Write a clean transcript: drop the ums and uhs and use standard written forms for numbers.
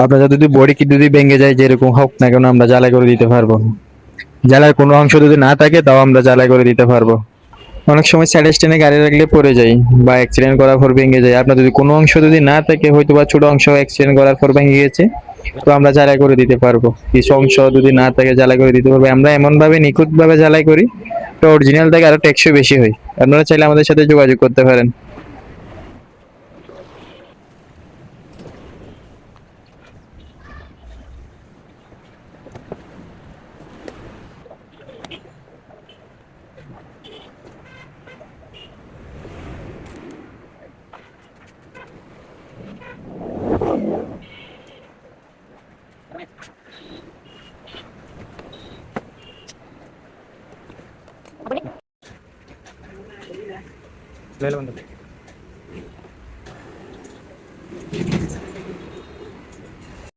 আপনাদের যদি বডি কি যদি ভেঙে যায় যেরকম হোক না কেন আমরা জ্বালাই করে দিতে পারবো। জ্বালার কোনো অংশ যদি না থাকে তাও আমরা জ্বালাই করে দিতে পারবো। অনেক সময় স্যাড স্ট্যান্ডে গাড়ি রাখলে পড়ে যায় বা অ্যাক্সিডেন্ট করার পর ভেঙে যায়। আপনার যদি কোনো অংশ যদি না থাকে, হয়তো বা ছোট অংশ অ্যাক্সিডেন্ট করার পর ভেঙে গেছে, তো আমরা জ্বালাই করে দিতে পারবো। কিছু অংশ যদি না থাকে জ্বালাই করে দিতে পারবো। আমরা এমন ভাবে নিখুঁত ভাবে জ্বালাই করি, তো অরিজিনাল থেকে আরো টেকসই বেশি হয়। আপনারা চাইলে আমাদের সাথে যোগাযোগ করতে পারেন।